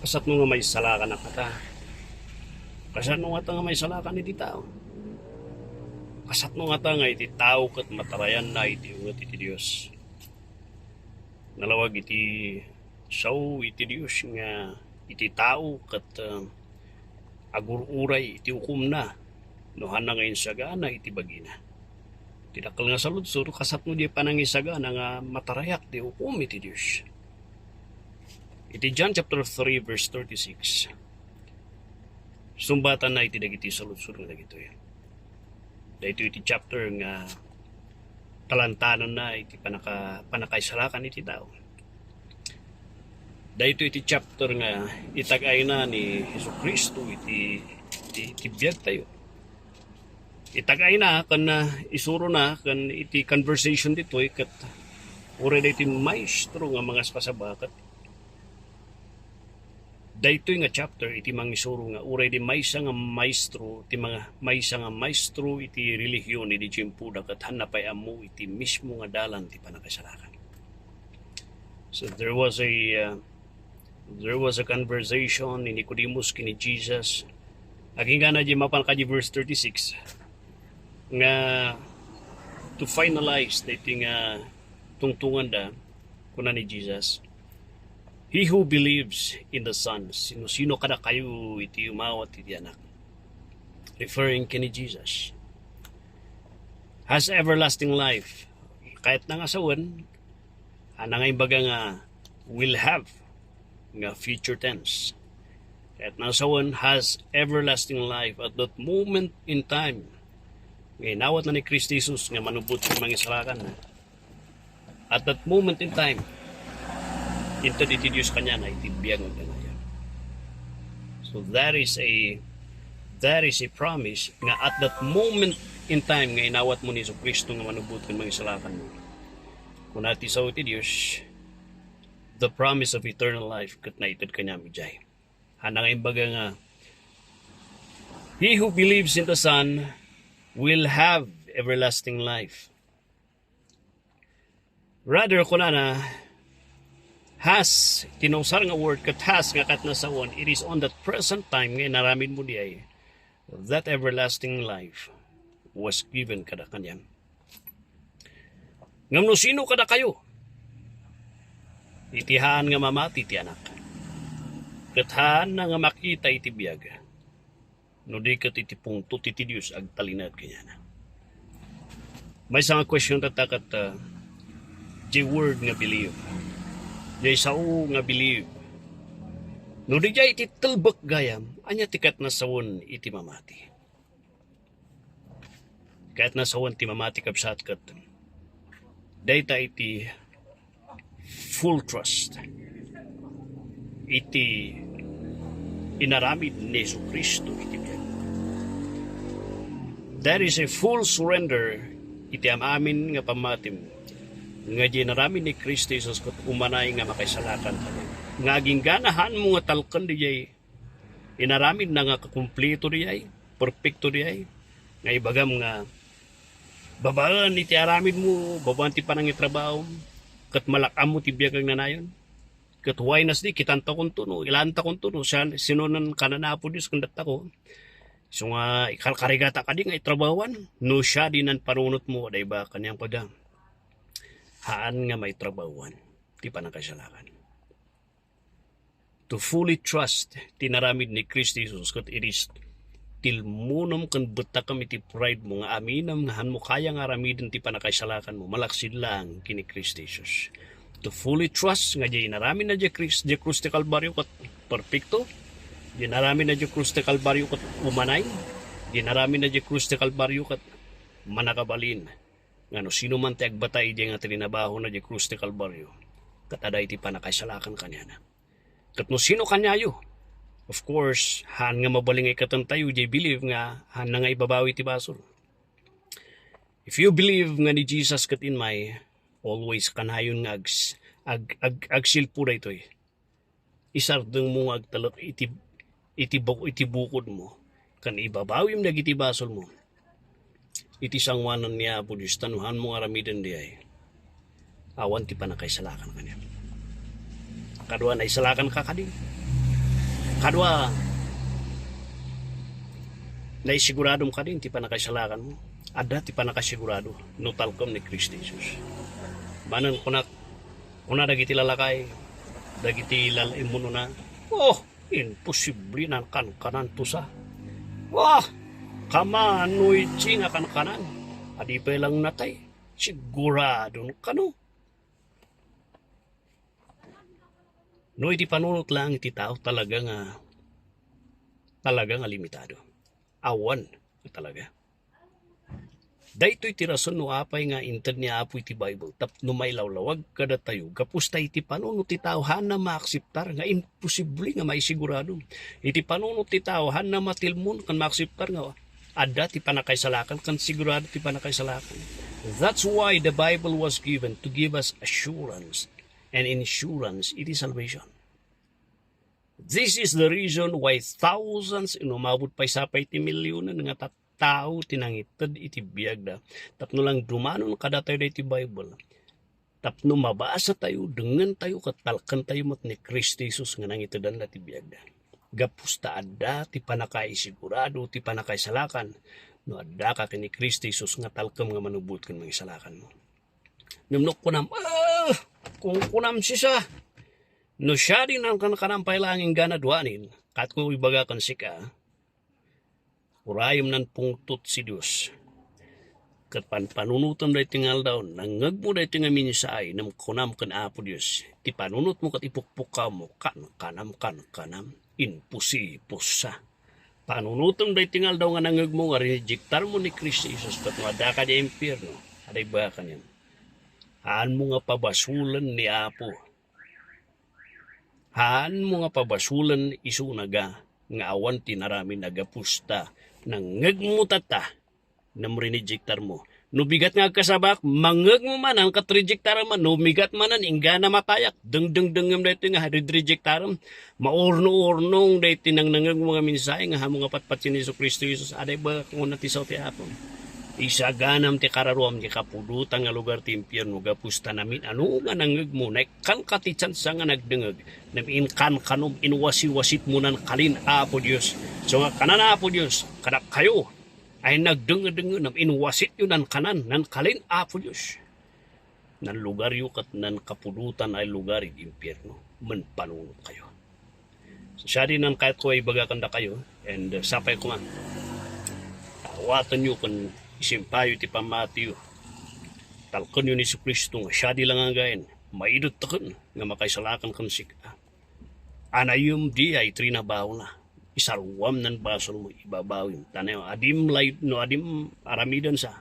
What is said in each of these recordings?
Kasat no nga may salakan na kata. Kasat no nga ta nga may salakan iti tao. Kasat no nga ta nga iti tao kat matarayan na iti ungat iti Diyos. Nalawag iti saw iti Diyos nga iti tao kat agururay iti ukum na. Nohan na ngayon sagana iti bagina. Tidakal nga sa lutsur, kasat mo di panangisagana nga matarayak ti ukum iti Diyos. Iti John chapter 3 verse 36. Sumbatan na iti dagiti sa lutsur nga dagito yan. Dahito iti chapter nga talantanan na iti panakaisalakan iti tao. Dahito iti chapter nga itagay na ni Jesucristo iti biyag tayo. Itagay na kan isuro na kan iti conversation dito kat uri na iti maestro nga mga kasabakat. Dahito nga chapter iti mga isuro nga uri di maysa nga maestro iti mga maysa nga maestro iti relihiyon iti jempuda kat hanapay amu iti mismo nga dalan ti panakasalakan. So there was a conversation ni Nicodemus kini Jesus. Aging nga na di mapan ka di verse 36 nga to finalize dating tungtungan da kuna ni Jesus. He who believes in the Son, sino kada kayo iti umawat iti anak. Referring kini Jesus. Has everlasting life. Kahit na nga sawan, nga imbaga nga will have nga future tense. Kahit na sawan has everlasting life at that moment in time. Ngayon, nawat na ni Christ Jesus nga manubot sa mga salakan na. At that moment in time, ito diti Diyos kanya na itibiyag ng ganayan. So that is a promise nga at that moment in time nga inawat mo ni Jesucristo nga manubot ng mga salakan mo. Kung nati sa uti Diyos, the promise of eternal life kat na itod kanya mijay. Hanang imbaga nga, he who believes in the Son will have everlasting life. Rather, kunana, has, tinusar nga word kat has nga kat nasawon, it is on that present time nga naramin mo di ay that everlasting life was given kada kanyan. Ngam no sino kada kayo? Itihaan nga mamati ti anak. Kathaan na nga makita iti biyag. No di kat iti pungto iti Diyos ag talinad kanya na. May isang question tatakat di word nga believe. Jay sao nga believe. No di jay iti talbak gayam, anya tikat na sawon iti mamati. Kahit na sawon ti mamati kapsat kat. Dayta iti full trust. Iti inaramid ni Jesucristo iti biyag. That is a full surrender iti amamin nga pamatim nga ginaramin ni Kristo Jesus kat umanay nga makaisalakan kami. Nga ginganahan mo nga talkan di jay, inaramin na nga kakumplito di jay, perfecto di jay, nga ibagam nga, babaan iti aramin mo, babaan ti panang itrabaho, kat malakam mo ti biyag ang nanayon, kat huway nas di, kitanta kong tuno, ilanta kong tuno, sinunan kananapo Diyos kung data ko, so nga, ikarigata ka di nga itrabawan, no siya di nan panunot mo, day ba kanyang padang, haan nga may trabawan, ti panakasalakan. To fully trust, tinaramid ni Kristo Jesus, kat it is tilmunam kan betakam iti pride mo, nga aminam nga han mo kaya nga aramidin ti panakasalakan mo, malaksid lang kini Kristo Jesus. To fully trust, nga di inaramid na di Cruz de Calvario kat perfecto, di inaramid na di Cruz de Calvario kat umanay, di inaramid na di Cruz de Calvario kat manakabalin, nga no sino man ti agbatay di nga trinabaho na di Cruz de Calvario kataday ti panakaisalakan kanya na. Kat no sino kanyayo, of course han nga mabalingay katantayo di believe nga han na nga ibabawi ti basol. If you believe nga ni Jesus kat in may always kanayon nga agsilpo da ito'y isardeng mo agtalak iti bukod mo kan ibabawim na iti basol mo iti sangwanan niya po Diyos tanuhan mo aramiden di ay awan ti panakaisalakan kanya kadwa na isalakan ka kading Kadwa, naisiguradong ka din, ti pa nakasalakan mo. Ada, ti pa nakasigurado, no talkom ni Kristo Jesus. Manan kuna dagiti lalakay, dagiti lalay mo na, oh, imposible na kankanan to sa. Wah, kamanoy nga kankanan. Adi pa lang natay, siguradong kano. No, iti panunot lang iti tao talaga nga limitado. Awan talaga. Daytoy ti rason no apay nga inted ni Apo iti Bible tapno may lawlawag kada tayo gapusta iti panunot ti tao na maakseptar nga imposible nga maisigurado. Iti panunot ti tao na matilmon kan maakseptar nga adda ti panakaisalakan kan sigurado ti panakaisalakan. That's why the Bible was given to give us assurance. And insurance, it is salvation. This is the reason why thousands, umabot pa isapay ti milyonan nga tao tinangitad iti biyag da. Tapno lang dumanon kada tayo da iti Bible. Tapno mabasa tayo, dengan tayo, katalkan tayo mat ni Kristo Jesus nga nangitadan da iti biyag da. Gapusta adda, ti panakay sigurado, ti panakay salakan. No adda ka kini Kristo Jesus nga talkam nga manubot kan mga salakan mo. Numnok ko nam, kung kunam siya, no siya din ang kanakampay langing ganadwanin, kat kung ibaga kan sika, urayom nan pungtot si Diyos. Kat panunutan dahi tingal daw, nangag mo dahi tinga minisay, nam kunam kan Apo Diyos, ti panunot mo kat ipukpuka mo, kanam, impusi, panunutan dahi tingal daw nga nangag mo, nga rejectar mo ni Kristo Jesus, kat wada ka di impyerno, aday ba ka niyan. Haan mo nga pabasulan ni Apo. Haan mo nga pabasulan isunaga nga awan tinarami nagapusta nang ngagmutata na rinejectar mo. No bigat nga kasabak, mangag mo man ang katrejectar man, no bigat man ang ingga na matayak, deng-deng-dengam dito nga rejectaram, maorno-ornong dito nang nangag mga minsay nga hamong nga patpat si Kristo Jesus, aday ba kung natisaw ti Apo? Isaganam ti kararuam ti kapulutan nga lugar ti impyerno gapusta namin ano nga nangeg mo na kan katitsan sa nga nagdengeg nam inkan kanom inwasi-wasit mo nan kalin Apo Dios so nga kanan Apo Dios kada kayo ay nagdengeg nam inwasit yun nan kanan nan kalin Apo Dios nan lugar yu kat nan kapulutan ay lugar ti impyerno men panunot kayo so siya din nan kahit ko ay bagakan da kayo and sapay ko man awatan nyo kan isimpayo ti pamatiyo. Talkan yun ni Kristo nga siya di lang ang gain. Maidot takan nga makaisalakan kan sika. Anayum di ay trinabaw na. Isarwam nan basol mo ibabawin. Tanayo adim light no adim aramidan sa.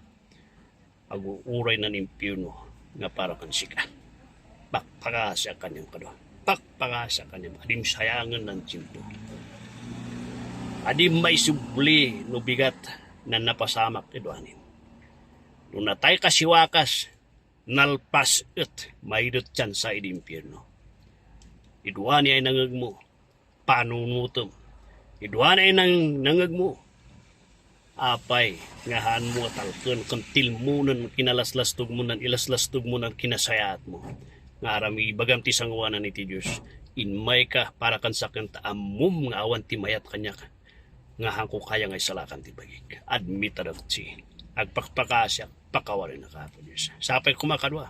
Aguuray na impyerno nga para kan sika. Pakpakasya kanyang kadwa. Pakpakasya kanyang adim sayangan ng tiyempo. Adim may subli no bigat na napasamak idwanin. Nung natay kasiwakas, nalpas it, maidot dyan sa idimpirno. Idwani ay nangag mo, panunutom. Idwani ay nangag mo, apay, ngahan mo talken, kantil mo nan kinalaslastog mo nan ilaslastog mo nan kinasayat mo. Nga arami bagam ti sangwanan ni ti Diyos, inmay ka para kan sakang taamum nga awan ti mayat kanya ka. Nga hangko kaya nga isalakan ti bagig. Admitted of si. Agpakpakasya, pakawarin na Apo Diyos. Sapay kumakadwa,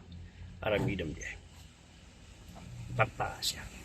aramidam diya. Pakpakasya.